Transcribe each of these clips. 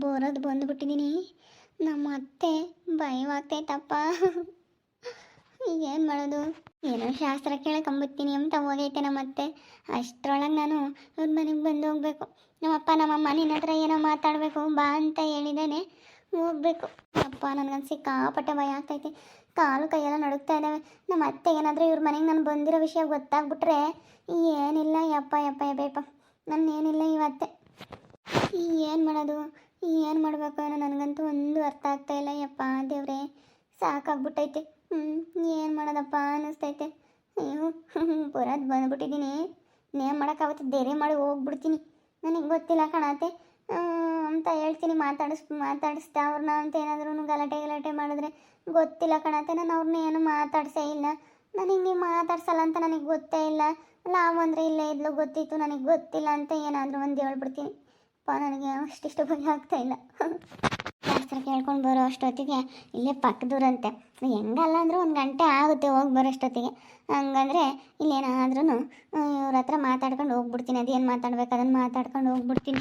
ಬರೋದು ಬಂದುಬಿಟ್ಟಿದ್ದೀನಿ. ನಮ್ಮ ಅತ್ತೆ ಭಯವಾಗ್ತೈತಪ್ಪ. ಏನು ಮಾಡೋದು? ಏನೋ ಶಾಸ್ತ್ರ ಕೇಳಕೊಂಬಿಡ್ತೀನಿ ಅಂತ ಹೋಗೈತೆ ನಮ್ಮ ಅತ್ತೆ. ಅಷ್ಟರೊಳಗೆ ನಾನು ಅವ್ರ ಮನೆಗೆ ಬಂದು ಹೋಗ್ಬೇಕು. ನಮ್ಮಪ್ಪ ನಮ್ಮಮ್ಮ ನಿನ್ನ ಹತ್ರ ಏನೋ ಮಾತಾಡಬೇಕು ಬಾ ಅಂತ ಹೇಳಿದ್ದಾನೆ, ಹೋಗ್ಬೇಕು. ಅಪ್ಪ ನನಗಂದು ಸಿಕ್ಕಾಪಟ್ಟೆ ಭಯ ಆಗ್ತೈತೆ. ಕಾಲು ಕೈಯೆಲ್ಲ ನಡುಗ್ತಾ ಇದ್ದಾವೆ. ನಮ್ಮ ಅತ್ತೆ ಏನಾದರೂ ಇವ್ರ ಮನೆಗೆ ನಾನು ಬಂದಿರೋ ವಿಷಯ ಗೊತ್ತಾಗ್ಬಿಟ್ರೆ ಏನಿಲ್ಲ ಯಪ್ಪ ಯಪ್ಪ ಯಪ್ಪ ನನ್ನ ಏನಿಲ್ಲ ಇವತ್ತೆ. ಏನು ಮಾಡೋದು, ಏನು ಮಾಡಬೇಕು ಅನ್ನೋ ನನಗಂತೂ ಒಂದು ಅರ್ಥ ಆಗ್ತಾ ಇಲ್ಲ ಯಪ್ಪ ದೇವ್ರೆ. ಸಾಕಾಗ್ಬಿಟ್ಟೈತೆ. ಏನು ಮಾಡೋದಪ್ಪ ಅನ್ನಿಸ್ತೈತೆ. ಅಯ್ಯೋ ಬರೋದು ಬಂದ್ಬಿಟ್ಟಿದ್ದೀನಿ. ನೇಮ್ ಮಾಡೋಕ್ಕಾಗುತ್ತೆ ಧೈರ್ಯ ಮಾಡಿ ಹೋಗ್ಬಿಡ್ತೀನಿ. ನನಗೆ ಗೊತ್ತಿಲ್ಲ ಕಣತೆ ಅಂತ ಹೇಳ್ತೀನಿ. ಮಾತಾಡಿಸ್ತಾ ಅವ್ರನ್ನ ಅಂತ ಏನಾದ್ರೂ ಗಲಾಟೆ ಮಾಡಿದ್ರೆ ಗೊತ್ತಿಲ್ಲ ಕಣತೆ. ನಾನು ಅವ್ರನ್ನ ಏನು ಮಾತಾಡ್ಸೇ ಇಲ್ಲ. ನನಗೆ ನೀವು ಮಾತಾಡ್ಸಲ್ಲ ಅಂತ ನನಗೆ ಗೊತ್ತೇ ಇಲ್ಲ. ಲಾವ್ ಅಂದರೆ ಇಲ್ಲೇ ಇದ್ಲು ಗೊತ್ತಿತ್ತು, ನನಗೆ ಗೊತ್ತಿಲ್ಲ ಅಂತ ಏನಾದರೂ ಒಂದು ಹೇಳ್ಬಿಡ್ತೀನಿ. ನನಗೆ ಅಷ್ಟಿಷ್ಟು ಭಯ ಆಗ್ತಾ ಇಲ್ಲ. ಶಾಸ್ತ್ರ ಕೇಳ್ಕೊಂಡು ಬರೋ ಅಷ್ಟೊತ್ತಿಗೆ ಇಲ್ಲೇ ಪಕ್ಕದೂರಂತೆ. ಹೆಂಗಲ್ಲ ಅಂದರೂ 1 ಗಂಟೆ ಆಗುತ್ತೆ ಹೋಗಿ ಬರೋ ಅಷ್ಟೊತ್ತಿಗೆ. ಹಂಗಂದರೆ ಇಲ್ಲೇನಾದ್ರೂ ಇವ್ರ ಹತ್ರ ಮಾತಾಡ್ಕೊಂಡು ಹೋಗ್ಬಿಡ್ತೀನಿ. ಅದೇನು ಮಾತಾಡ್ಬೇಕು ಅದನ್ನು ಮಾತಾಡ್ಕೊಂಡು ಹೋಗ್ಬಿಡ್ತೀನಿ.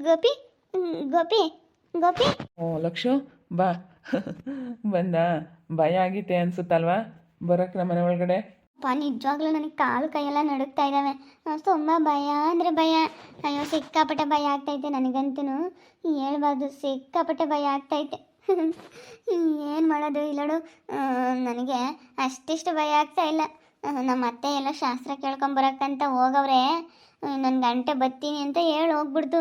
ಗೋಪಿ ಗೋಪಿ ಗೋಪಿ. ಓ ಲಕ್ಷು ಬಾ. ಬಂದ ಭಯ ಆಗಿತ್ತೆ ಅನ್ಸುತ್ತಲ್ವಾ ಬರೋಕ್ಕೆ ನಮ್ಮ ಮನೆ ಒಳಗಡೆ? ನಿಜವಾಗ್ಲೂ ನನಗೆ ಕಾಲು ಕೈಯೆಲ್ಲ ನಡುಗ್ತಾ ಇದ್ದಾವೆ. ತುಂಬ ಭಯ ಅಂದರೆ ಭಯ. ಅಯ್ಯೋ ಸಿಕ್ಕಾಪಟ್ಟೆ ಭಯ ಆಗ್ತೈತೆ ನನಗಂತೂ. ಹೇಳ್ಬಾರ್ದು, ಸಿಕ್ಕಾಪಟ್ಟೆ ಭಯ ಆಗ್ತೈತೆ. ಏನು ಮಾಡೋದು ಇಲ್ಲೋಡು. ನನಗೆ ಅಷ್ಟಿಷ್ಟು ಭಯ ಆಗ್ತಾ ಇಲ್ಲ. ನಮ್ಮ ಅತ್ತೆ ಎಲ್ಲ ಶಾಸ್ತ್ರ ಕೇಳ್ಕೊಂಬರಕ್ಕಂತ ಹೋಗವ್ರೆ. ಇನ್ನೊಂದು ಗಂಟೆ ಬರ್ತೀನಿ ಅಂತ ಹೇಳಿ ಹೋಗ್ಬಿಡ್ತು.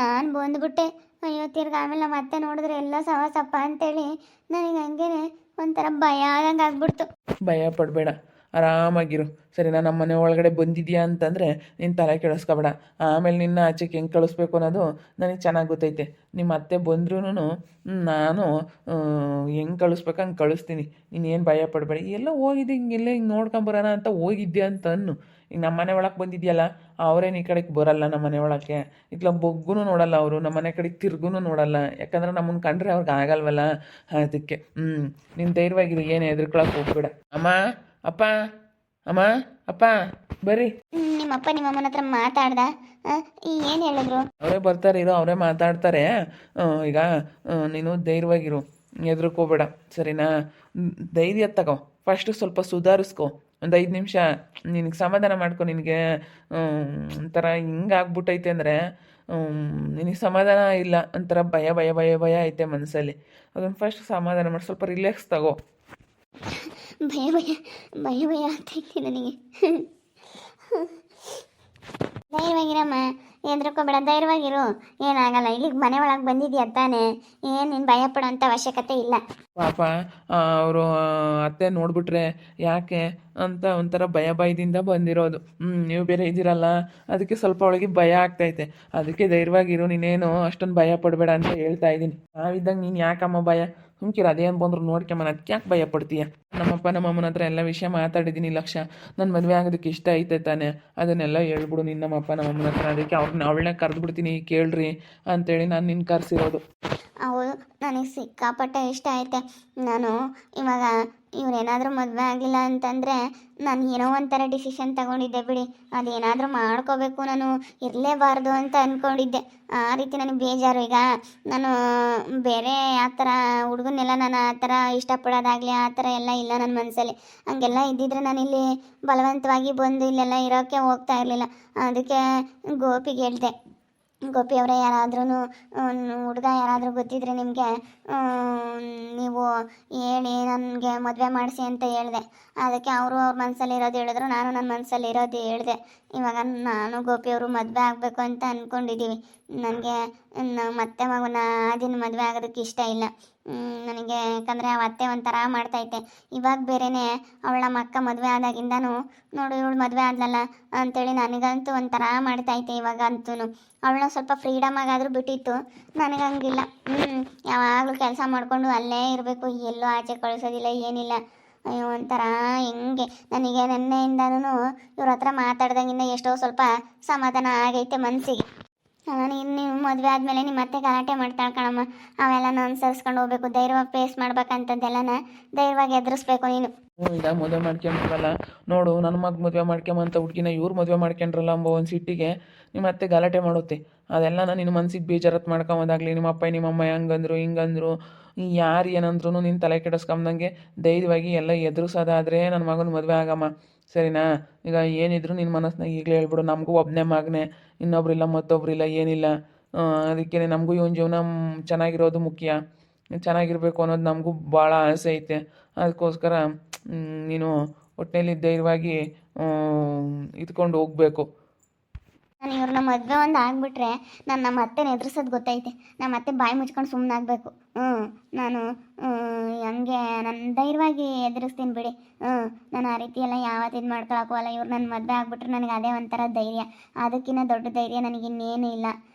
ನಾನು ಬಂದುಬಿಟ್ಟೆ. ಅಯ್ಯೋ ತಿರ್ಗಿ ಆಮೇಲೆ ನಮ್ಮ ಅತ್ತೆ ನೋಡಿದ್ರೆ ಎಲ್ಲ ಸವಾಸಪ್ಪ ಅಂತೇಳಿ ನನಗೆ ಹಂಗೇನೆ ಒಂಥರ ಭಯ ಆದಂಗೆ ಆಗ್ಬಿಡ್ತು. ಭಯ ಪಡಬೇಡ, ಆರಾಮಾಗಿರು ಸರಿನಾ. ನಮ್ಮ ಮನೆ ಒಳಗಡೆ ಬಂದಿದ್ಯಾ ಅಂತಂದರೆ ನೀನು ತಲೆ ಕೆಡಿಸ್ಕೊಬೇಡ. ಆಮೇಲೆ ನಿನ್ನ ಆಚೆಗೆ ಹೆಂಗೆ ಕಳಿಸ್ಬೇಕು ಅನ್ನೋದು ನನಗೆ ಚೆನ್ನಾಗಿ ಗೊತ್ತೈತೆ. ನಿಮ್ಮ ಅತ್ತೆ ಬಂದ್ರೂ ನಾನು ಹೆಂಗೆ ಕಳಿಸ್ಬೇಕು ಹಂಗೆ ಕಳಿಸ್ತೀನಿ. ನೀನೇನು ಭಯ ಪಡಬೇಡ. ಎಲ್ಲ ಹೋಗಿದ್ದೆ ಹಿಂಗೆಲ್ಲ ಹಿಂಗೆ ನೋಡ್ಕೊಂಬರೋಣ ಅಂತ ಹೋಗಿದ್ಯಾ ಅಂತ ಅನ್ನು. ಈಗ ನಮ್ಮ ಮನೆ ಒಳಗೆ ಬಂದಿದ್ಯಲ್ಲ, ಅವರೇನು ಈ ಕಡೆಗೆ ಬರಲ್ಲ. ನಮ್ಮ ಮನೆ ಒಳಗೆ ಇಟ್ಲ ಬೊಗ್ಗೂ ನೋಡಲ್ಲ ಅವರು. ನಮ್ಮ ಮನೆ ಕಡೆಗೆ ತಿರ್ಗೂ ನೋಡಲ್ಲ. ಯಾಕಂದ್ರೆ ನಮ್ಮನ್ನು ಕಂಡ್ರೆ ಅವ್ರಿಗೆ ಆಗಲ್ವಲ್ಲ, ಅದಕ್ಕೆ. ನೀನು ಧೈರ್ಯವಾಗಿರು, ಏನು ಹೆದರ್ಕೊಳಕ್ಕೆ ಹೋಗ್ಬೇಡ. ಅಮ್ಮ ಅಪ್ಪ, ಅಮ್ಮ ಅಪ್ಪ ಬರ್ರಿ. ನಿಮ್ಮಪ್ಪ ನಿಮ್ಮಮ್ಮನ ಹತ್ರ ಮಾತಾಡ್ದ? ಏನು ಹೇಳಿದ್ರು? ಅವರೇ ಬರ್ತಾರೆ ಇರೋ, ಅವರೇ ಮಾತಾಡ್ತಾರೆ. ಈಗ ನೀನು ಧೈರ್ಯವಾಗಿರು, ಹೆದರ್ಕೋಬೇಡ ಸರಿನಾ. ಧೈರ್ಯ ತಗೋ, ಫಸ್ಟು ಸ್ವಲ್ಪ ಸುಧಾರಿಸ್ಕೊ. ಒಂದು 5 ನಿಮಿಷ ನಿನಗೆ ಸಮಾಧಾನ ಮಾಡ್ಕೊ. ನಿನಗೆ ಒಂಥರ ಹಿಂಗಾಗ್ಬಿಟ್ಟೈತೆ ಅಂದರೆ ನಿನಗೆ ಸಮಾಧಾನ ಇಲ್ಲ, ಒಂಥರ ಭಯ ಭಯ ಭಯ ಭಯ ಐತೆ ಮನಸ್ಸಲ್ಲಿ. ಅದನ್ನು ಫಸ್ಟ್ ಸಮಾಧಾನ ಮಾಡಿ ಸ್ವಲ್ಪ ರಿಲ್ಯಾಕ್ಸ್ ತಗೋ. ಭಯ ಭಯ ಭಯ ಭಯ ಆಗ್ತೈತಿ ನನಗೆ. ಧೈರ್ಯವಾಗಿರಮ್ಮ, ಹೆದರ್ಕೋಬೇಡ, ಧೈರ್ಯವಾಗಿರು, ಏನಾಗಲ್ಲ. ಇಲ್ಲಿಗೆ ಮನೆ ಒಳಗೆ ಬಂದಿದ್ಯಾ ತಾನೆ, ಏನು ನೀನು ಭಯ ಪಡೋಂಥ ಅವಶ್ಯಕತೆ ಇಲ್ಲ. ಪಾಪ ಅವರು ಅತ್ತೆ ನೋಡ್ಬಿಟ್ರೆ ಯಾಕೆ ಅಂತ ಒಂಥರ ಭಯದಿಂದ ಬಂದಿರೋದು. ನೀವು ಬೇರೆ ಇದ್ದೀರಲ್ಲ, ಅದಕ್ಕೆ ಸ್ವಲ್ಪ ಅವಳಿಗೆ ಭಯ ಆಗ್ತೈತೆ. ಅದಕ್ಕೆ ಧೈರ್ಯವಾಗಿರು, ನೀನೇನು ಅಷ್ಟೊಂದು ಭಯ ಪಡಬೇಡ ಅಂತ ಹೇಳ್ತಾ ಇದ್ದೀನಿ. ನಾವಿದ್ದಾಗ ನೀನು ಯಾಕಮ್ಮ ಭಯ? ಸುಮ್ಕಿರ, ಅದೇನು ಬಂದ್ರು ನೋಡ್ಕೊಂಬನ, ಅದಕ್ಕೆ ಯಾಕೆ ಭಯ ಪಡ್ತೀಯ? ನಮ್ಮಪ್ಪ ನಮ್ಮಮ್ಮನ ಹತ್ರ ಎಲ್ಲ ವಿಷಯ ಮಾತಾಡಿದ್ದೀನಿ ಲಕ್ಷ. ನನ್ನ ಮದುವೆ ಆಗೋದಕ್ಕೆ ಇಷ್ಟ ಐತೆ ತಾನೆ, ಅದನ್ನೆಲ್ಲ ಹೇಳ್ಬಿಡು ನೀನು ನಮ್ಮಪ್ಪ ನಮ್ಮಮ್ಮನ ಹತ್ರ. ಅದಕ್ಕೆ ಅವಳನ್ನ ಕರೆದ್ಬಿಡ್ತೀನಿ, ಕೇಳ್ರಿ ಅಂತೇಳಿ ನಾನು ನಿನ್ನ ಕರೆಸಿರೋದು. ಅವಳು ನನಗೆ ಸಿಕ್ಕಾಪಟ್ಟೆ ಇಷ್ಟ ಐತೆ. ನಾನು ಇವಾಗ ಇವರೇನಾದರೂ ಮದುವೆ ಆಗಿಲ್ಲ ಅಂತಂದರೆ ನಾನು ಏನೋ ಒಂಥರ ಡಿಸಿಷನ್ ತಗೊಂಡಿದ್ದೆ ಬಿಡಿ. ಅದೇನಾದರೂ ಮಾಡ್ಕೋಬೇಕು, ನಾನು ಇರಲೇಬಾರ್ದು ಅಂತ ಅಂದ್ಕೊಂಡಿದ್ದೆ. ಆ ರೀತಿ ನನಗೆ ಬೇಜಾರು. ಈಗ ನಾನು ಬೇರೆ ಆ ಥರ ಹುಡುಗನ್ನೆಲ್ಲ ನಾನು ಆ ಥರ ಇಷ್ಟಪಡೋದಾಗಲಿ ಆ ಥರ ಎಲ್ಲ ಇಲ್ಲ ನನ್ನ ಮನಸ್ಸಲ್ಲಿ. ಹಂಗೆಲ್ಲ ಇದ್ದಿದ್ರೆ ನಾನಿಲ್ಲಿ ಬಲವಂತವಾಗಿ ಬಂದು ಇಲ್ಲೆಲ್ಲ ಇರೋಕ್ಕೆ ಹೋಗ್ತಾ ಇರಲಿಲ್ಲ. ಅದಕ್ಕೆ ಗೋಪಿಗೆ ಹೇಳಿದೆ, ಗೋಪಿ ಅವರೇ ಯಾರಾದ್ರೂ ಹುಡುಗ ಯಾರಾದರೂ ಗೊತ್ತಿದ್ರೆ ನಿಮಗೆ ನೀವು ಹೇಳಿ ನನಗೆ ಮದುವೆ ಮಾಡಿಸಿ ಅಂತ ಹೇಳಿದೆ. ಅದಕ್ಕೆ ಅವರು ಅವ್ರ ಮನಸ್ಸಲ್ಲಿ ಇರೋದು ಹೇಳಿದ್ರು, ನಾನು ನನ್ನ ಮನಸ್ಸಲ್ಲಿ ಇರೋದು ಹೇಳಿದೆ. ಇವಾಗ ನಾನು ಗೋಪಿಯವರು ಮದುವೆ ಆಗಬೇಕು ಅಂತ ಅಂದ್ಕೊಂಡಿದ್ದೀವಿ. ನನಗೆ ಮತ್ತೆ ಮಗನ ಆದಿನ ಮದುವೆ ಆಗೋದಕ್ಕೆ ಇಷ್ಟ ಇಲ್ಲ ನನಗೆ. ಯಾಕಂದರೆ ಆ ಅತ್ತೆ ಒಂಥರ ಮಾಡ್ತೈತೆ. ಇವಾಗ ಬೇರೆಯೇ ಅವಳ ಅಕ್ಕ ಮದುವೆ ಆದಾಗಿಂದನೂ ನೋಡು ಇವಳು ಮದುವೆ ಆದ್ಲಲ್ಲ ಅಂಥೇಳಿ ನನಗಂತೂ ಒಂಥರ ಮಾಡ್ತೈತೆ. ಇವಾಗ ಅಂತೂ ಅವಳನ್ನ ಸ್ವಲ್ಪ ಫ್ರೀಡಮ್ ಆಗಾದರೂ ಬಿಟ್ಟಿತ್ತು, ನನಗಂಗಿಲ್ಲ. ಯಾವಾಗಲೂ ಕೆಲಸ ಮಾಡಿಕೊಂಡು ಅಲ್ಲೇ ಇರಬೇಕು, ಎಲ್ಲೂ ಆಚೆ ಕಳಿಸೋದಿಲ್ಲ, ಏನಿಲ್ಲ. ಅಯ್ಯೋ ಒಂಥರ ಹೆಂಗೆ ನನಗೆ ನೆನ್ನೆಯಿಂದನೂ ಇವ್ರ ಹತ್ರ ಮಾತಾಡ್ದಂಗಿಂದ ಎಷ್ಟೋ ಸ್ವಲ್ಪ ಸಮಾಧಾನ ಆಗೈತೆ ಮನಸ್ಸಿಗೆ. ನೀನು ಮದುವೆ ಆದಮೇಲೆ ನಿಮ್ಮ ಮತ್ತೆ ಗಲಾಟೆ ಮಾಡ್ತಾಳೆ ಕಣಮ್ಮ. ಅವೆಲ್ಲನ ಅನುಸರಿಸ್ಕೊಂಡು ಹೋಗ್ಬೇಕು, ಧೈರ್ಯವಾಗಿ ಫೇಸ್ ಮಾಡ್ಬೇಕಂತದ್ದೆಲ್ಲನ ಧೈರ್ಯವಾಗಿ ಎದುರಿಸ್ಬೇಕು ನೀನು. ಈಗ ಮದುವೆ ಮಾಡ್ಕೊಂಬಿಟ್ರಲ್ಲ ನೋಡು, ನನ್ನ ಮಗ ಮದುವೆ ಮಾಡ್ಕೊಂಬಂತ ಹುಡುಗಿನ ಇವ್ರು ಮದುವೆ ಮಾಡ್ಕೊಂಡ್ರಲ್ಲ ಅಂಬ ಒಂದು ಸಿಟ್ಟಿಗೆ ನಿಮ್ಮ ಅತ್ತೆ ಗಲಾಟೆ ಮಾಡುತ್ತೆ. ಅದೆಲ್ಲ ನಿನ್ನ ಮನ್ಸಿಗೆ ಬೇಜಾರತ್ ಮಾಡ್ಕೊಂಬೋದಾಗಲಿ, ನಿಮ್ಮ ಅಪ್ಪ ನಿಮ್ಮಮ್ಮ ಹಂಗಂದ್ರು ಹಿಂಗಂದ್ರು ಯಾರು ಏನಂದ್ರೂ ನೀನು ತಲೆ ಕೆಡಿಸ್ಕೊಂಬಂಗೆ ಧೈರ್ಯವಾಗಿ ಎಲ್ಲ ಎದುರಿಸೋದಾದರೆ ನನ್ನ ಮಗನ ಮದುವೆ ಆಗಮ್ಮ, ಸರಿನಾ? ಈಗ ಏನಿದ್ರು ನಿನ್ನ ಮನಸ್ಸಿನಾಗ ಈಗಲೇ ಹೇಳ್ಬಿಡು, ನಮಗೂ ಒಬ್ಬನೇ ಮಗನೇ, ಇನ್ನೊಬ್ರಿಲ್ಲ ಮತ್ತೊಬ್ರಿಲ್ಲ ಏನಿಲ್ಲ. ಅದಕ್ಕೆ ನಮಗೂ ಇವನ ಜೀವನ ಚೆನ್ನಾಗಿರೋದು ಮುಖ್ಯ, ಚೆನ್ನಾಗಿರ್ಬೇಕು ಅನ್ನೋದು ನಮಗೂ ಭಾಳ ಆಸೆ ಐತೆ. ಅದಕ್ಕೋಸ್ಕರ ನೀನು ಒಟ್ಟಿನಲ್ಲಿ ಧೈರ್ಯವಾಗಿ ಇದ್ಕೊಂಡು ಹೋಗಬೇಕು. ನಾನು ಇವ್ರನ್ನ ಮದುವೆ ಒಂದು ಆಗಿಬಿಟ್ರೆ ನಾನು ನಮ್ಮ ಅತ್ತೆನ ಎದುರಿಸೋದು ಗೊತ್ತೈತೆ. ನಮ್ಮ ಅತ್ತೆ ಬಾಯಿ ಮುಚ್ಕೊಂಡು ಸುಮ್ಮನಾಗಬೇಕು. ನಾನು ಹಂಗೆ ನಾನು ಧೈರ್ಯವಾಗಿ ಎದುರಿಸ್ತೀನಿ ಬಿಡಿ. ನಾನು ಆ ರೀತಿ ಎಲ್ಲ ಯಾವತ್ತು ಇದು ಮಾಡ್ಕೊಳಕ್ಕಲ್ಲ. ಇವ್ರು ನನ್ನ ಮದುವೆ ಆಗಿಬಿಟ್ರೆ ನನಗೆ ಅದೇ ಒಂಥರ ಧೈರ್ಯ, ಅದಕ್ಕಿಂತ ದೊಡ್ಡ ಧೈರ್ಯ ನನಗಿನ್ನೇನು ಇಲ್ಲ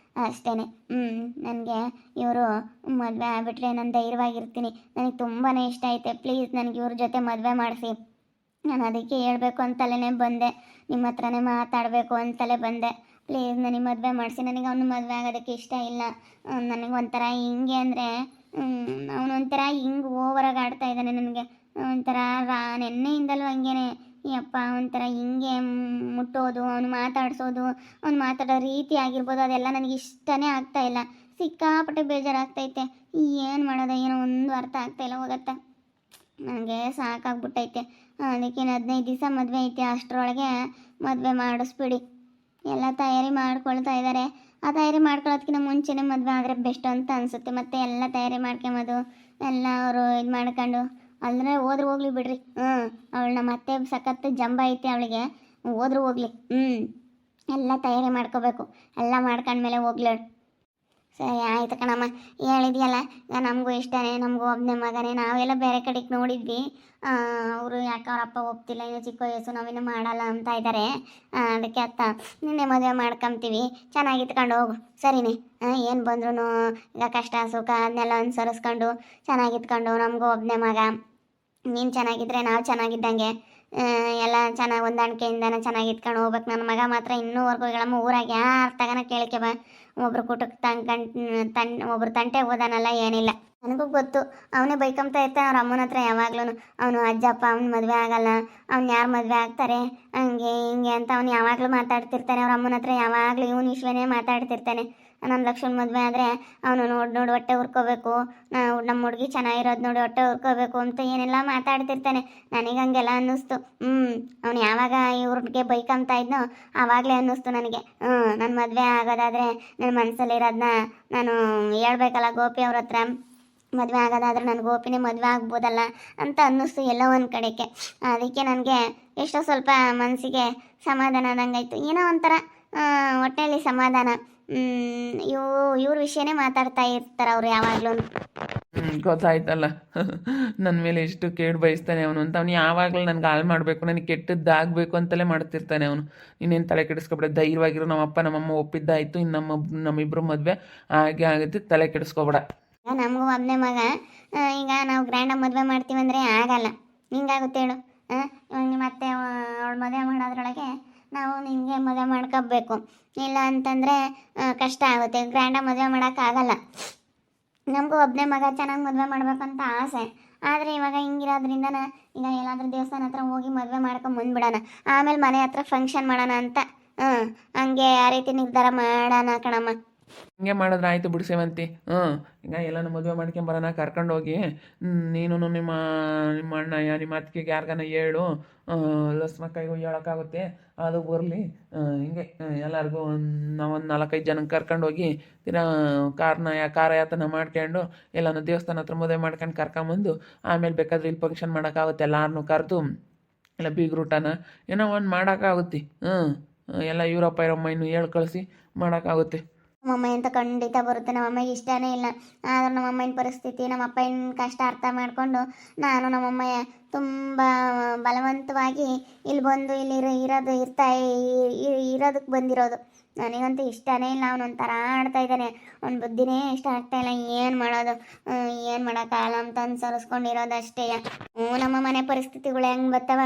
ಅಷ್ಟೇ. ನನಗೆ ಇವರು ಮದುವೆ ಆಗಿಬಿಟ್ರೆ ನಾನು ಧೈರ್ಯವಾಗಿರ್ತೀನಿ. ನನಗೆ ತುಂಬಾ ಇಷ್ಟ ಐತೆ. ಪ್ಲೀಸ್ ನನಗೆ ಇವ್ರ ಜೊತೆ ಮದುವೆ ಮಾಡಿಸಿ. ನಾನು ಅದಕ್ಕೆ ಹೇಳಬೇಕು ಅಂತಲೇ ಬಂದೆ, ನಿಮ್ಮ ಹತ್ರನೇ ಮಾತಾಡಬೇಕು ಅಂತಲೇ ಬಂದೆ. ಪ್ಲೀಸ್ ನನಗೆ ಮದುವೆ ಮಾಡಿಸಿ. ನನಗೆ ಅವನು ಮದುವೆ ಆಗೋದಕ್ಕೆ ಇಷ್ಟ ಇಲ್ಲ. ನನಗೆ ಒಂಥರ ಹಿಂಗೆ ಅಂದರೆ ಅವನೊಂಥರ ಹಿಂಗೆ ಓವರಾಗಿ ಆಡ್ತಾ ಇದ್ದಾನೆ. ನನಗೆ ಒಂಥರ ನೆನ್ನೆಯಿಂದಲೂ ಹಂಗೇನೆ ಯಪ್ಪ, ಒಂಥರ ಹಿಂಗೆ ಮುಟ್ಟೋದು, ಅವನು ಮಾತಾಡಿಸೋದು, ಅವ್ನು ಮಾತಾಡೋ ರೀತಿ ಆಗಿರ್ಬೋದು, ಅದೆಲ್ಲ ನನಗೆ ಇಷ್ಟನೇ ಆಗ್ತಾಯಿಲ್ಲ. ಸಿಕ್ಕಾಪಟ್ಟೆ ಬೇಜಾರಾಗ್ತೈತೆ. ಏನು ಮಾಡೋದು ಏನೋ ಒಂದು ಅರ್ಥ ಆಗ್ತಾಯಿಲ್ಲ. ಹೋಗತ್ತಾ ನನಗೆ ಸಾಕಾಗ್ಬಿಟ್ಟೈತೆ. ಅದಕ್ಕೆ 15 ದಿವಸ ಮದುವೆ ಐತೆ, ಅಷ್ಟರೊಳಗೆ ಮದುವೆ ಮಾಡಿಸ್ಬಿಡಿ. ಎಲ್ಲ ತಯಾರಿ ಮಾಡ್ಕೊಳ್ತಾ ಇದ್ದಾರೆ. ಆ ತಯಾರಿ ಮಾಡ್ಕೊಳ್ಳೋದಕ್ಕಿಂತ ಮುಂಚೆನೇ ಮದುವೆ ಆದರೆ ಬೆಸ್ಟ್ ಅಂತ ಅನಿಸುತ್ತೆ. ಮತ್ತು ಎಲ್ಲ ತಯಾರಿ ಮಾಡ್ಕೊಂಬೋದು ಎಲ್ಲ ಅವರು ಇದು ಮಾಡ್ಕೊಂಡು ಅಂದರೆ ಹೋದ್ರೆ ಹೋಗ್ಲಿ ಬಿಡ್ರಿ. ಅವಳನ್ನ ಮತ್ತೆ ಸಖತ್ತು ಜಂಬ ಐತೆ ಅವಳಿಗೆ, ಹೋದ್ರೂ ಹೋಗ್ಲಿ. ಎಲ್ಲ ತಯಾರಿ ಮಾಡ್ಕೋಬೇಕು. ಎಲ್ಲ ಮಾಡ್ಕೊಂಡ್ಮೇಲೆ ಹೋಗ್ಲಿ. ಸರಿ ಆಯ್ತು ಕಣಮ್ಮ, ಹೇಳಿದ್ಯಲ್ಲ, ನಮಗೂ ಇಷ್ಟನೇ, ನಮಗೂ ಒಬ್ಬನೇ ಮಗನೇ. ನಾವೆಲ್ಲ ಬೇರೆ ಕಡೆಗೆ ನೋಡಿದ್ವಿ. ಅವರು ಯಾಕೆ ಅವ್ರ ಅಪ್ಪ ಒಪ್ತಿಲ್ಲ, ಇನ್ನು ಚಿಕ್ಕ ವಯಸ್ಸು, ನಾವಿನ್ನೂ ಮಾಡಲ್ಲ ಅಂತ ಇದ್ದಾರೆ. ಅದಕ್ಕೆ ಅತ್ತ ನಿನ್ನೆ ಮದುವೆ ಮಾಡ್ಕೊಂತೀವಿ, ಚೆನ್ನಾಗಿ ಇಟ್ಕೊಂಡು ಹೋಗು, ಸರಿನೇ? ಏನು ಬಂದ್ರೂ ಈಗ ಕಷ್ಟ ಸುಖ ಅದನ್ನೆಲ್ಲ ಅನುಸರಿಸ್ಕೊಂಡು ಚೆನ್ನಾಗಿತ್ಕೊಂಡು, ನಮಗೂ ಒಬ್ಬನೇ ಮಗ, ನೀನು ಚೆನ್ನಾಗಿದ್ರೆ ನಾವು ಚೆನ್ನಾಗಿದ್ದಂಗೆ, ಎಲ್ಲ ಚೆನ್ನಾಗಿ ಹೊಂದಾಣಿಕೆಯಿಂದನ ಚೆನ್ನಾಗಿ ಇಟ್ಕೊಂಡು ಹೋಗ್ಬೇಕು. ನನ್ನ ಮಗ ಮಾತ್ರ ಇನ್ನೂವರೆಗೂ ಹೇಳಮ್ಮ, ಊರಾಗ ಯಾರು ತಗನ ಕೇಳಿಕೆ ಬಾ, ಒಬ್ರು ಕುಟಕ್ಕೆ ಒಬ್ರು ತಂಟೆ ಹೋದಾನಲ್ಲ, ಏನಿಲ್ಲ. ನನಗೂ ಗೊತ್ತು, ಅವನೇ ಬೈಕೊಂತ ಇರ್ತಾನೆ ಅವ್ರ ಅಮ್ಮನ ಹತ್ರ ಯಾವಾಗ್ಲೂ. ಅವನು ಅಜ್ಜಪ್ಪ ಅವ್ನ ಮದುವೆ ಆಗಲ್ಲ, ಅವ್ನು ಯಾರು ಮದುವೆ ಆಗ್ತಾರೆ ಹಂಗೆ ಹಿಂಗೆ ಅಂತ ಅವ್ನು ಯಾವಾಗಲೂ ಮಾತಾಡ್ತಿರ್ತಾನೆ. ಅವ್ರ ಅಮ್ಮನ ಹತ್ರ ಯಾವಾಗಲೂ ಇವನು ವಿಶ್ವನೇ ಮಾತಾಡ್ತಿರ್ತಾನೆ. ನನ್ನ ಲಕ್ಷ್ಮಣ ಮದುವೆ ಆದರೆ ಅವನು ನೋಡಿ ಹೊಟ್ಟೆ ಹುರ್ಕೋಬೇಕು, ನಮ್ಮ ಹುಡುಗಿ ಚೆನ್ನಾಗಿರೋದು ನೋಡಿ ಹೊಟ್ಟೆ ಹುರ್ಕೋಬೇಕು ಅಂತ ಏನೆಲ್ಲ ಮಾತಾಡ್ತಿರ್ತಾನೆ. ನನಗೆ ಹಂಗೆಲ್ಲ ಅನ್ನಿಸ್ತು. ಅವ್ನು ಯಾವಾಗ ಇವ್ರಿಗೆ ಬೈಕಂತ ಇದ್ನೋ ಆವಾಗಲೇ ಅನ್ನಿಸ್ತು ನನಗೆ, ನನ್ನ ಮದುವೆ ಆಗೋದಾದರೆ ನನ್ನ ಮನಸ್ಸಲ್ಲಿರೋದನ್ನ ನಾನು ಹೇಳ್ಬೇಕಲ್ಲ ಗೋಪಿ ಅವ್ರ ಹತ್ರ. ಮದುವೆ ಆಗೋದಾದ್ರೆ ನನ್ನ ಗೋಪಿನೇ ಮದುವೆ ಆಗ್ಬೋದಲ್ಲ ಅಂತ ಅನ್ನಿಸ್ತು ಎಲ್ಲೋ ಒಂದು ಕಡೆಗೆ. ಅದಕ್ಕೆ ನನಗೆ ಎಷ್ಟೋ ಸ್ವಲ್ಪ ಮನಸ್ಸಿಗೆ ಸಮಾಧಾನ ಆದಂಗಾಯ್ತು. ಏನೋ ಒಂಥರ ಹೊಟ್ಟೆಯಲ್ಲಿ ಸಮಾಧಾನ. ಇವ್ರ ವಿಷಯನೇ ಮಾತಾಡ್ತಾ ಇರ್ತಾರೆ ಅವ್ರು ಯಾವಾಗಲೂ. ಗೊತ್ತಾಯ್ತಲ್ಲ ನನ್ನ ಮೇಲೆ ಎಷ್ಟು ಕೇಡು ಬಯಸ್ತಾನೆ ಅವನು ಅಂತ. ಅವ್ನು ಯಾವಾಗಲೂ ನನಗೆ ಹಾಳು ಮಾಡಬೇಕು, ನನಗೆ ಕೆಟ್ಟದ್ದಾಗಬೇಕು ಅಂತಲೇ ಮಾಡ್ತಿರ್ತಾನೆ ಅವನು. ಇನ್ನೇನು ತಲೆ ಕೆಡಿಸ್ಕೊಬೇಡ, ಧೈರ್ಯವಾಗಿರೋ, ನಮ್ಮಪ್ಪ ನಮ್ಮಮ್ಮ ಒಪ್ಪಿದ್ದಾಯಿತು, ಇನ್ನು ನಮ್ಮಿಬ್ಬರು ಮದುವೆ ಹಾಗೆ ಆಗುತ್ತೆ, ತಲೆ ಕೆಡಿಸ್ಕೊಬೇಡ. ನಮಗೂ ಒಬ್ಬನೇ ಮಗ, ಈಗ ನಾವು ಗ್ರ್ಯಾಂಡಾಗಿ ಮದುವೆ ಮಾಡ್ತೀವಿ ಅಂದರೆ ಆಗಲ್ಲ. ಹಿಂಗಾಗುತ್ತೆ ಹೇಳು. ಮತ್ತೆ ಅವಳು ಮದುವೆ ಮಾಡೋದ್ರೊಳಗೆ ನಾವು ನಿಮಗೆ ಮದುವೆ ಮಾಡ್ಕೋಬೇಕು, ಇಲ್ಲ ಅಂತಂದರೆ ಕಷ್ಟ ಆಗುತ್ತೆ. ಗ್ರ್ಯಾಂಡಾಗಿ ಮದುವೆ ಮಾಡೋಕ್ಕಾಗಲ್ಲ. ನಮಗೂ ಒಬ್ಬನೇ ಮಗ, ಚೆನ್ನಾಗಿ ಮದುವೆ ಮಾಡ್ಬೇಕಂತ ಆಸೆ. ಆದರೆ ಇವಾಗ ಹಿಂಗಿರೋದ್ರಿಂದ ಈಗ ಎಲ್ಲಾದ್ರೂ ದೇವಸ್ಥಾನ ಹತ್ರ ಹೋಗಿ ಮದುವೆ ಮಾಡ್ಕೊಂಬಂದ್ಬಿಡೋಣ, ಆಮೇಲೆ ಮನೆ ಹತ್ರ ಫಂಕ್ಷನ್ ಮಾಡೋಣ ಅಂತ ಹಂಗೆ ಆ ರೀತಿ ನಿರ್ಧಾರ ಮಾಡೋಣ ಕಣಮ್ಮ. ಹಿಂಗೆ ಮಾಡಿದ್ರೆ ಆಯಿತು ಬಿಡು ಸೇವಂತಿ. ಈಗ ಎಲ್ಲನೂ ಮದುವೆ ಮಾಡ್ಕೊಂಬರೋಣ, ಕರ್ಕೊಂಡೋಗಿ ನೀನು ನಿಮ್ಮ ಅಣ್ಣ ನಿಮ್ಮ ಅತ್ತಿಗೆಗೆ ಯಾರಿಗಾನ ಹೇಳು, ಲಸ್ಮಕ್ಕಾಯಿಗೂ ಹೇಳೋಕ್ಕಾಗುತ್ತೆ, ಅದು ಬರಲಿ. ಹಿಂಗೆ ಎಲ್ಲರಿಗೂ ನಾವೊಂದು 4-5 ಜನಕ್ಕೆ ಕರ್ಕೊಂಡೋಗಿ ಕಾರ ಯಾತನ ಮಾಡ್ಕೊಂಡು ಎಲ್ಲನೂ ದೇವಸ್ಥಾನ ಹತ್ರ ಮದುವೆ ಮಾಡ್ಕೊಂಡು ಕರ್ಕೊಂಬಂದು ಆಮೇಲೆ ಬೇಕಾದ್ರೆ ಇಲ್ಲಿ ಫಂಕ್ಷನ್ ಮಾಡೋಕ್ಕಾಗುತ್ತೆ. ಎಲ್ಲಾರನ್ನೂ ಕರೆದು ಎಲ್ಲ ಬೀಗ್ರೂಟನ ಏನೋ ಒಂದು ಮಾಡೋಕ್ಕಾಗುತ್ತೆ. ಎಲ್ಲ ಇವರಪ್ಪ ಇರಮ್ಮ ಇನ್ನು ಹೇಳಿ ಕಳಿಸಿ ಮಾಡೋಕ್ಕಾಗುತ್ತೆ. ನಮ್ಮಮ್ಮ ಅಂತ ಖಂಡಿತ ಬರುತ್ತೆ. ನಮ್ಮಮ್ಮಗೆ ಇಷ್ಟನೇ ಇಲ್ಲ. ಆದ್ರೆ ನಮ್ಮಮ್ಮನ ಪರಿಸ್ಥಿತಿ, ನಮ್ಮ ಅಪ್ಪನ ಕಷ್ಟ ಅರ್ಥ ಮಾಡಿಕೊಂಡು ನಾನು ನಮ್ಮಮ್ಮ ತುಂಬ ಬಲವಂತವಾಗಿ ಇಲ್ಲಿ ಬಂದು ಇಲ್ಲಿ ಇರೋದಕ್ಕೆ ಬಂದಿರೋದು. ನನಗಂತೂ ಇಷ್ಟನೇ ಇಲ್ಲ. ಅವನೊಂಥರ ಆಡ್ತಾ ಇದ್ದಾನೆ, ಅವ್ನ ಬುದ್ಧಿನೇ ಇಷ್ಟ ಆಗ್ತಾಯಿಲ್ಲ. ಏನು ಮಾಡೋದು, ಏನು ಮಾಡೋಕ್ಕಾಗಲ್ಲ ಅಂತ ಅನುಸರಿಸ್ಕೊಂಡಿರೋದಷ್ಟೇ. ನಮ್ಮ ಮನೆ ಪರಿಸ್ಥಿತಿಗಳು ಹೆಂಗೆ ಬರ್ತಾವ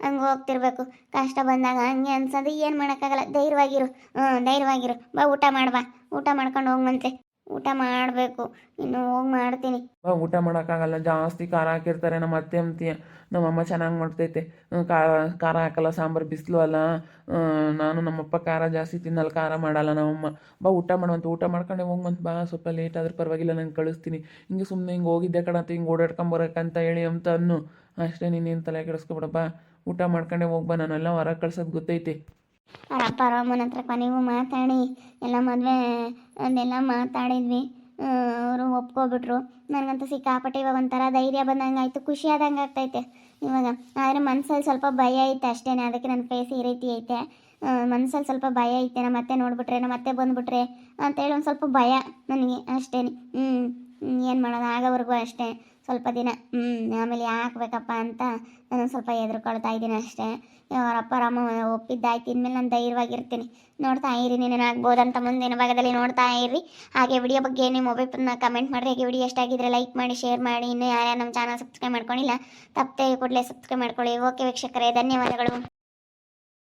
ಹಂಗೆ ಹೋಗ್ತಿರ್ಬೇಕು. ಕಷ್ಟ ಬಂದಾಗ ಹಂಗೆ ಅನ್ಸೋದು, ಏನು ಮಾಡೋಕ್ಕಾಗಲ್ಲ. ಧೈರ್ಯವಾಗಿರು, ಧೈರ್ಯವಾಗಿರು. ಬಾ ಊಟ ಮಾಡ್ಬಾ, ಊಟ ಮಾಡ್ಕೊಂಡು ಹೋಗ್ಮಂತೆ. ಊಟ ಮಾಡಬೇಕು, ಇನ್ನು ಹೋಗಿ ಮಾಡ್ತೀನಿ. ಬಾ ಊಟ ಮಾಡೋಕ್ಕಾಗಲ್ಲ, ಜಾಸ್ತಿ ಖಾರ ಹಾಕಿರ್ತಾರೆ ನಮ್ಮ ಅತ್ತೆ ಅಂತೀಯ. ನಮ್ಮಮ್ಮ ಚೆನ್ನಾಗಿ ಮಾಡ್ತೈತೆ, ಖಾರ ಖಾರ ಹಾಕಲ್ಲ, ಸಾಂಬಾರು ಬಿಸಿಲು ಅಲ್ಲ. ನಾನು ನಮ್ಮಪ್ಪ ಖಾರ ಜಾಸ್ತಿ ತಿನ್ನಲ್ಲ, ಖಾರ ಮಾಡಲ್ಲ ನಮ್ಮಮ್ಮ. ಬಾ ಊಟ ಮಾಡುವಂತ, ಊಟ ಮಾಡ್ಕೊಂಡೆ ಹೋಗ್ಮಂತ ಬಾ. ಸ್ವಲ್ಪ ಲೇಟ್ ಆದ್ರೆ ಪರವಾಗಿಲ್ಲ, ನಾನು ಕಳಿಸ್ತೀನಿ. ಹಿಂಗೆ ಸುಮ್ಮನೆ ಹಿಂಗೆ ಹೋಗಿದ್ದೆ ಕಣಂತ ಹಿಂಗೆ ಓಡಾಡ್ಕೊಂಬರಕ್ಕಂತ ಹೇಳಿ ಅಂತ ಅನ್ನು ಅಷ್ಟೇ. ನೀನೇನು ತಲೆ ಕೆಡಿಸ್ಕೊಬೇಡ, ಬಾ ಊಟ ಮಾಡ್ಕೊಂಡೆ ಹೋಗ್ಬಾ. ನಾನೆಲ್ಲ ಹೊರಗೆ ಕಳ್ಸೋದು ಗೊತ್ತೈತೆ. ಅವ್ರ ಅಪ್ಪ ಅವ್ರ ಅಮ್ಮನ ಹತ್ರ ಕೊನೆಗೂ ಮಾತಾಡಿ ಎಲ್ಲ ಮದುವೆ ಅದೆಲ್ಲ ಮಾತಾಡಿದ್ವಿ. ಅವರು ಒಪ್ಕೊಬಿಟ್ರು. ನನಗಂತೂ ಸಿಕ್ಕಾಪಟ್ಟೆ ಇವಾಗ ಒಂಥರ ಧೈರ್ಯ ಬಂದಂಗೆ ಆಯಿತು, ಖುಷಿ ಆದಂಗೆ ಆಗ್ತೈತೆ ಇವಾಗ. ಆದರೆ ಮನಸ್ಸಲ್ಲಿ ಸ್ವಲ್ಪ ಭಯ ಐತೆ ಅಷ್ಟೇ, ಅದಕ್ಕೆ ನನ್ನ ಫೇಸ್ ಈ ರೀತಿ ಐತೆ. ಮನಸ್ಸಲ್ಲಿ ಸ್ವಲ್ಪ ಭಯ ಐತೆ, ನಮ್ಮ ಅತ್ತೆ ನೋಡಿಬಿಟ್ರೆ, ನಮ್ಮ ಅತ್ತೆ ಬಂದುಬಿಟ್ರೆ ಅಂತೇಳಿ ಒಂದು ಸ್ವಲ್ಪ ಭಯ ನನಗೆ ಅಷ್ಟೇ. ಏನು ಮಾಡೋದು, ಆಗೋವರೆಗೂ ಅಷ್ಟೇ ಸ್ವಲ್ಪ ದಿನ. ಆಮೇಲೆ ಯಾಕಬೇಕಪ್ಪ ಅಂತ ನಾನು ಸ್ವಲ್ಪ ಹೆದರ್ಕೊಳ್ತಾ ಇದ್ದೀನಿ ಅಷ್ಟೇ. ಅವ್ರ ಅಪ್ಪ ಅಮ್ಮ ಒಪ್ಪಿದ್ದಾಯ್ತು, ಇನ್ಮೇಲೆ ನಾನು ಧೈರ್ಯವಾಗಿರ್ತೀನಿ. ನೋಡ್ತಾ ಇರಿ, ನೀನೇನಾಗ್ಬೋದಂತ ಮುಂದಿನ ಭಾಗದಲ್ಲಿ ನೋಡ್ತಾ ಇರಿ. ಹಾಗೆ ವಿಡಿಯೋ ಬಗ್ಗೆ ನಿಮ್ಮ ಒಬ್ಬರನ್ನ ಕಮೆಂಟ್ ಮಾಡಿರಿ. ಹಾಗೆ ವಿಡಿಯೋ ಎಷ್ಟಾಗಿದ್ದರೆ ಲೈಕ್ ಮಾಡಿ, ಶೇರ್ ಮಾಡಿ. ಇನ್ನೂ ಯಾರ್ಯಾರು ನಮ್ಮ ಚಾನಲ್ ಸಬ್ಸ್ಕ್ರೈಬ್ ಮಾಡ್ಕೊಂಡಿಲ್ಲ ತಪ್ಪದೆ ಕೂಡಲೇ ಸಬ್ಸ್ಕ್ರೈಬ್ ಮಾಡ್ಕೊಳ್ಳಿ. ಓಕೆ ವೀಕ್ಷಕರೇ, ಧನ್ಯವಾದಗಳು.